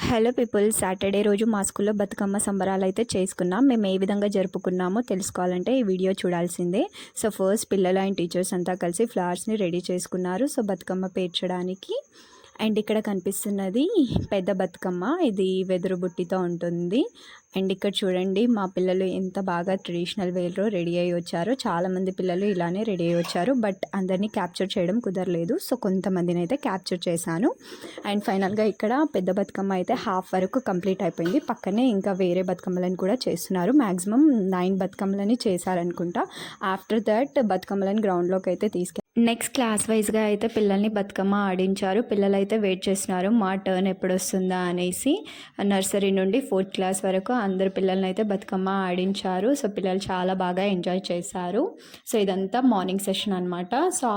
Hello people, Saturday రోజు మా స్కూల్లో బతుకమ్మ సంబరాలు అయితే చేసుకున్నాం. మేము ఏ విధంగా జరుపుకున్నామో తెలుసుకోవాలంటే ఈ వీడియో చూడాల్సిందే. సో ఫస్ట్ పిల్లలు అండ్ టీచర్స్ అంతా కలిసి ఫ్లవర్స్ని రెడీ చేసుకున్నారు సో బతుకమ్మ పేర్చడానికి. అండ్ ఇక్కడ కనిపిస్తున్నది పెద్ద బతుకమ్మ, ఇది వెదురు బుట్టితో ఉంటుంది. అండ్ ఇక్కడ చూడండి మా పిల్లలు ఎంత బాగా ట్రెడిషనల్ వేలో రెడీ అయ్యి వచ్చారో. చాలామంది పిల్లలు ఇలానే రెడీ అయ్యి వచ్చారు, బట్ అందరినీ క్యాప్చర్ చేయడం కుదరలేదు. సో కొంతమందిని అయితే క్యాప్చర్ చేశాను. అండ్ ఫైనల్గా ఇక్కడ పెద్ద బతుకమ్మ అయితే హాఫ్ వరకు కంప్లీట్ అయిపోయింది. పక్కనే ఇంకా వేరే బతుకమ్మలను కూడా చేస్తున్నారు. మ్యాక్సిమం 9 బతుకమ్మలని చేశారనుకుంటా. ఆఫ్టర్ దట్ బతుకమ్మలని గ్రౌండ్లోకి అయితే నెక్స్ట్ క్లాస్ వైజ్గా అయితే పిల్లల్ని బతుకమ్మ ఆడించారు. పిల్లలు అయితే వెయిట్ చేస్తున్నారు మా టర్న్ ఎప్పుడు వస్తుందా అనేసి. నర్సరీ నుండి 4th క్లాస్ వరకు అందరు పిల్లల్ని అయితే బతుకమ్మ ఆడించారు. సో పిల్లలు చాలా బాగా ఎంజాయ్ చేశారు. సో ఇదంతా మార్నింగ్ సెషన్ అనమాట. సో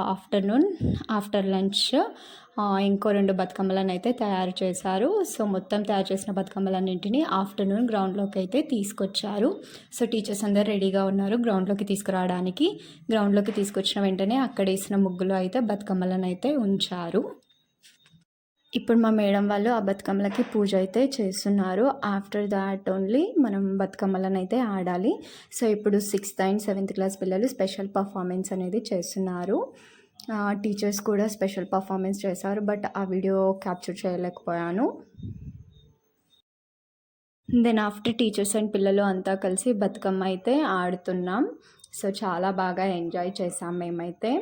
ఆఫ్టర్ లంచ్ ఇంకో 2 బతుకమ్మలను అయితే తయారు చేశారు. సో మొత్తం తయారు చేసిన బతుకమ్మలన్నింటినీ ఆఫ్టర్నూన్ గ్రౌండ్లోకి అయితే తీసుకొచ్చారు. సో టీచర్స్ అందరు రెడీగా ఉన్నారు గ్రౌండ్లోకి తీసుకురావడానికి. గ్రౌండ్లోకి తీసుకొచ్చిన వెంటనే అక్కడ వేసిన ముగ్గులు అయితే బతుకమ్మలను అయితే ఉంచారు. ఇప్పుడు మా మేడం వాళ్ళు ఆ బతుకమ్మలకి పూజ అయితే చేస్తున్నారు. ఆఫ్టర్ దాట్ ఓన్లీ మనం బతుకమ్మలను అయితే ఆడాలి. సో ఇప్పుడు 6th and 7th క్లాస్ పిల్లలు స్పెషల్ పర్ఫార్మెన్స్ అనేది చేస్తున్నారు. టీచర్స్ కూడా స్పెషల్ పర్ఫార్మెన్స్ చేశారు, బట్ ఆ వీడియో క్యాప్చర్ చేయలేకపోయాను. దెన్ ఆఫ్టర్ టీచర్స్ అండ్ పిల్లలు అంతా కలిసి బతుకమ్మ అయితే ఆడుతున్నాం. సో చాలా బాగా ఎంజాయ్ చేసాం మేమైతే.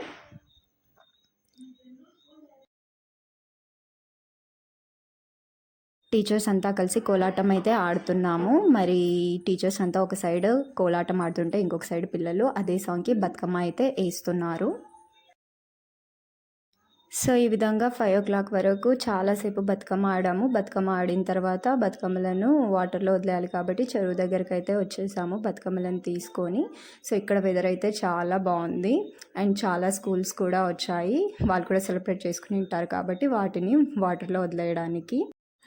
టీచర్స్ అంతా కలిసి కోలాటం అయితే ఆడుతున్నాము. మరి టీచర్స్ అంతా ఒక సైడ్ కోలాటం ఆడుతుంటే ఇంకొక సైడ్ పిల్లలు అదే సాంగ్కి బతుకమ్మ అయితే వేస్తున్నారు. సో ఈ విధంగా 5 o'clock వరకు చాలాసేపు బతుకమ్మ ఆడాము. బతుకమ్మ ఆడిన తర్వాత బతుకమ్మలను వాటర్లో వదిలేయాలి కాబట్టి చెరువు దగ్గరికి అయితే వచ్చేసాము బతుకమ్మలను తీసుకొని. సో ఇక్కడ వెదర్ అయితే చాలా బాగుంది. అండ్ చాలా స్కూల్స్ కూడా వచ్చాయి, వాళ్ళు కూడా సెలబ్రేట్ చేసుకుని ఉంటారు కాబట్టి వాటిని వాటర్లో వదిలేయడానికి,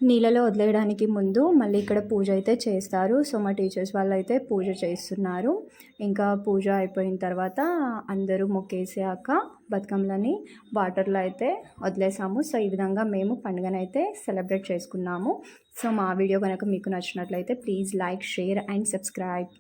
నీళ్ళలో వదిలేయడానికి ముందు మళ్ళీ ఇక్కడ పూజ అయితే చేస్తారు. సో మా టీచర్స్ వాళ్ళు అయితే పూజ చేస్తున్నారు. ఇంకా పూజ అయిపోయిన తర్వాత అందరూ మొక్కేసాక బతుకమ్మలని వాటర్లో అయితే వదిలేసాము. సో ఈ విధంగా మేము పండుగనైతే సెలబ్రేట్ చేసుకున్నాము. సో మా వీడియో కనుక మీకు నచ్చినట్లయితే please like, share and subscribe.